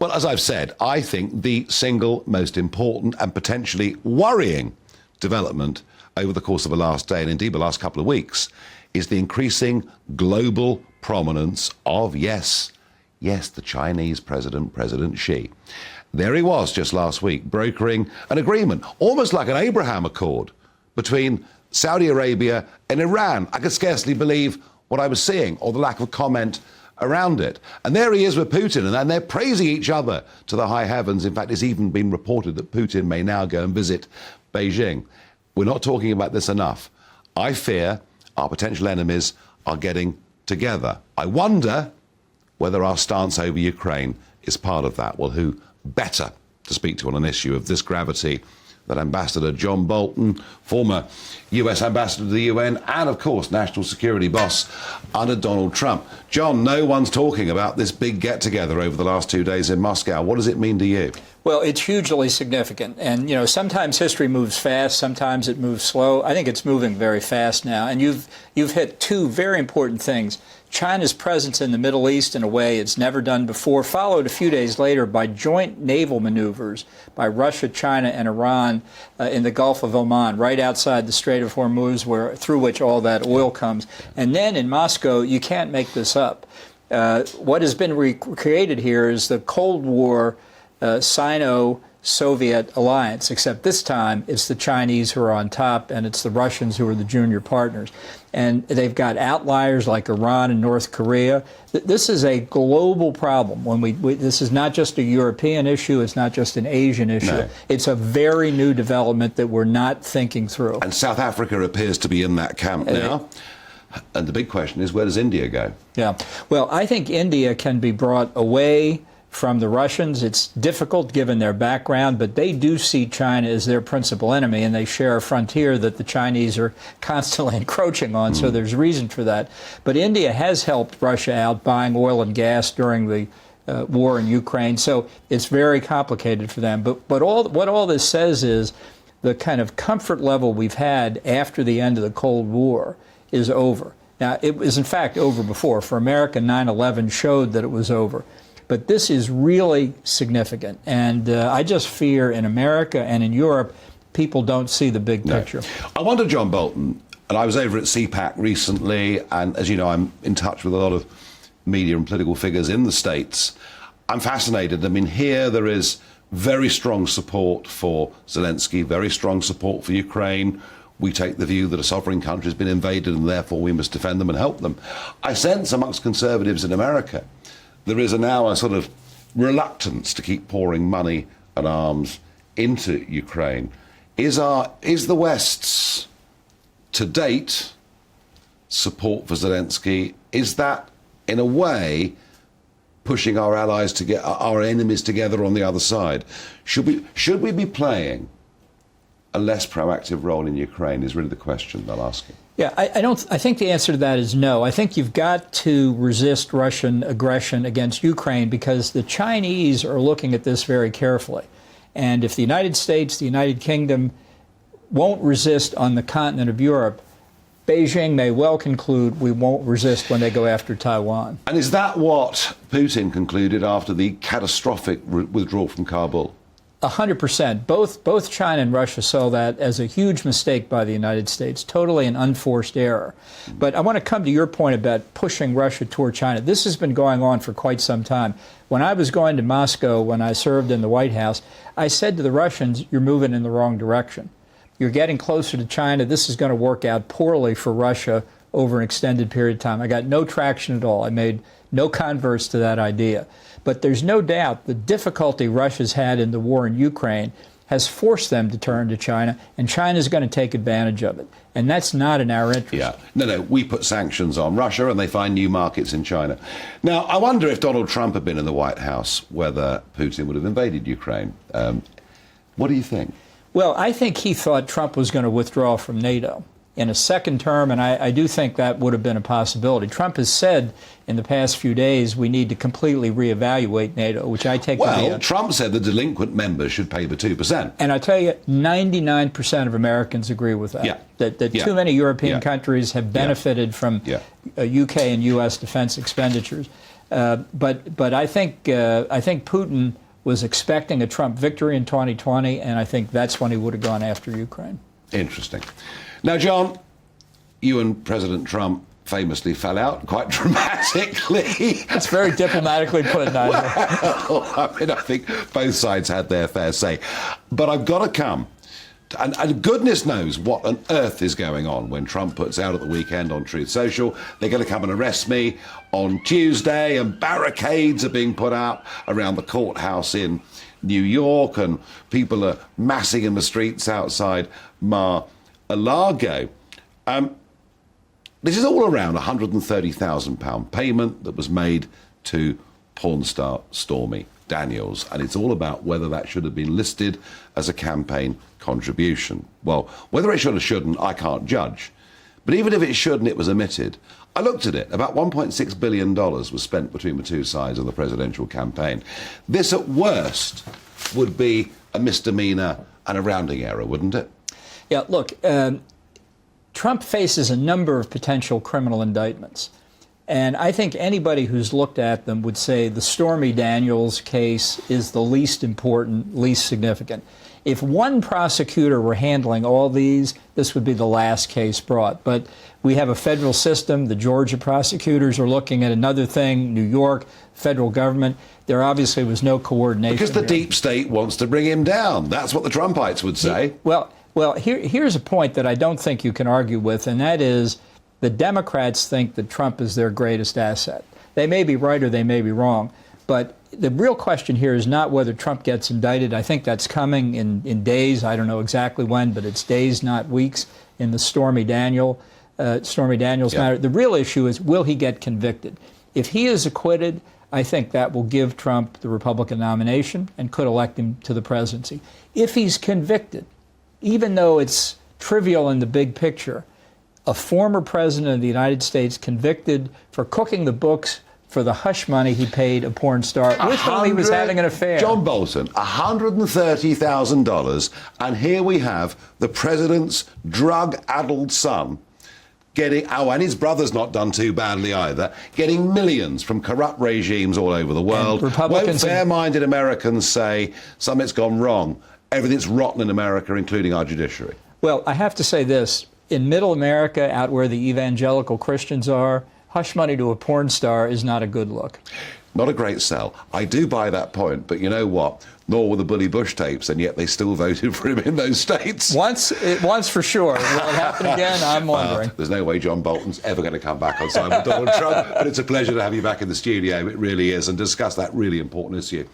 Well, as I've said, I think the single most important and potentially worrying development over the course of the last day, and indeed the last couple of weeks, is the increasing global prominence of, yes, the Chinese president, President Xi. There he was just last week, brokering an agreement, almost like an Abraham Accord, between Saudi Arabia and Iran. I could scarcely believe what I was seeing, or the lack of comment around it. And there he is with Putin, and they're praising each other to the high heavens. In fact, it's even been reported that Putin may now go and visit Beijing. We're not talking about this enough. I fear our potential enemies are getting together. I wonder whether our stance over Ukraine is part of that. Well, who better to speak to on an issue of this gravity than Ambassador John Bolton, former US ambassador to the UN, and of course national security boss under Donald Trump. John, no one's talking about this big get-together over the last 2 days in Moscow. What does it mean to you? Well, it's hugely significant. And, you know, sometimes history moves fast, sometimes it moves slow. I think it's moving very fast now. And you've hit two very important things. China's presence in the Middle East in a way it's never done before, followed a few days later by joint naval maneuvers by Russia, China, and Iran in the Gulf of Oman, right outside the Strait of Hormuz, through which all that oil comes. And then in Moscow, you can't make this up. What has been recreated here is the Cold War Sino-Soviet alliance, except this time it's the Chinese who are on top and it's the Russians who are the junior partners. And they've got outliers like Iran and North Korea. This is a global problem. This is not just a European issue. It's not just an Asian issue. No. It's a very new development that we're not thinking through. And South Africa appears to be in that camp now. And the big question is, where does India go? Yeah. Well, I think India can be brought away from the Russians. It's difficult given their background, but they do see China as their principal enemy, and they share a frontier that the Chinese are constantly encroaching on, so there's reason for that. But India has helped Russia out buying oil and gas during the war in Ukraine, so it's very complicated for them. But what all this says is the kind of comfort level we've had after the end of the Cold War is over. Now, it was in fact over before. For America, 9/11 showed that it was over. But this is really significant, and I just fear in America and in Europe, people don't see the big picture. I wonder, John Bolton, and I was over at CPAC recently, and as you know, I'm in touch with a lot of media and political figures in the States. I'm fascinated. I mean, here there is very strong support for Zelensky, very strong support for Ukraine. We take the view that a sovereign country has been invaded and therefore we must defend them and help them. I sense amongst conservatives in America there is now a sort of reluctance to keep pouring money and arms into Ukraine. Is the West's, to date, support for Zelensky, is that in a way pushing our allies to get our enemies together on the other side? Should we be playing a less proactive role in Ukraine is really the question they'll ask you. Yeah, I think the answer to that is no. I think you've got to resist Russian aggression against Ukraine because the Chinese are looking at this very carefully. And if the United States, the United Kingdom won't resist on the continent of Europe, Beijing may well conclude we won't resist when they go after Taiwan. And is that what Putin concluded after the catastrophic withdrawal from Kabul? 100%. Both China and Russia saw that as a huge mistake by the United States, totally an unforced error. But I want to come to your point about pushing Russia toward China. This has been going on for quite some time. When I was going to Moscow, when I served in the White House, I said to the Russians, you're moving in the wrong direction. You're getting closer to China. This is going to work out poorly for Russia over an extended period of time. I got no traction at all. I made no converts to that idea. But there's no doubt the difficulty Russia's had in the war in Ukraine has forced them to turn to China, and China's going to take advantage of it. And that's not in our interest. Yeah. No, we put sanctions on Russia and they find new markets in China. Now, I wonder if Donald Trump had been in the White House, whether Putin would have invaded Ukraine. What do you think? Well, I think he thought Trump was going to withdraw from NATO in a second term, and I do think that would have been a possibility. Trump has said in the past few days we need to completely reevaluate NATO, which I take to be Well, Trump said the delinquent members should pay the 2%. And I tell you, 99% of Americans agree with that. Yeah. That too many European countries have benefited from UK and US defense expenditures. But I think Putin was expecting a Trump victory in 2020, and I think that's when he would have gone after Ukraine. Interesting. Now, John, you and President Trump famously fell out quite dramatically. It's very diplomatically put, Nigel. Well, I mean, I think both sides had their fair say. But I've got to come. And goodness knows what on earth is going on when Trump puts out at the weekend on Truth Social, they're going to come and arrest me on Tuesday, and barricades are being put up around the courthouse in New York, and people are massing in the streets outside Mar-a-Lago. This is all around a £130,000 payment that was made to porn star Stormy Daniels, and it's all about whether that should have been listed as a campaign contribution. Well, whether it should or shouldn't, I can't judge. But even if it should and it was omitted, I looked at it. About $1.6 billion was spent between the two sides of the presidential campaign. This, at worst, would be a misdemeanor and a rounding error, wouldn't it? Yeah, look, Trump faces a number of potential criminal indictments. And I think anybody who's looked at them would say the Stormy Daniels case is the least important, least significant. If one prosecutor were handling all these, this would be the last case brought. But we have a federal system. The Georgia prosecutors are looking at another thing, New York, federal government. There obviously was no coordination. Because the deep state wants to bring him down. That's what the Trumpites would say. Well, here's a point that I don't think you can argue with, and that is the Democrats think that Trump is their greatest asset. They may be right or they may be wrong, but the real question here is not whether Trump gets indicted. I think that's coming in days. I don't know exactly when, but it's days, not weeks, in the Stormy Daniels matter. The real issue is, will he get convicted? If he is acquitted, I think that will give Trump the Republican nomination and could elect him to the presidency. If he's convicted, even though it's trivial in the big picture, a former president of the United States convicted for cooking the books for the hush money he paid a porn star with whom he was having an affair. John Bolton, $130,000, and here we have the president's drug-addled son getting, and his brother's not done too badly either, getting millions from corrupt regimes all over the world. Won't fair-minded Americans say something's gone wrong? Everything's rotten in America, including our judiciary. Well, I have to say this. In middle America, out where the evangelical Christians are, hush money to a porn star is not a good look. Not a great sell. I do buy that point, but you know what? Nor were the Bully Bush tapes, and yet they still voted for him in those states. Once for sure. Will it happen again? I'm wondering. There's no way John Bolton's ever going to come back on side with Donald Trump, but it's a pleasure to have you back in the studio. It really is, and discuss that really important issue.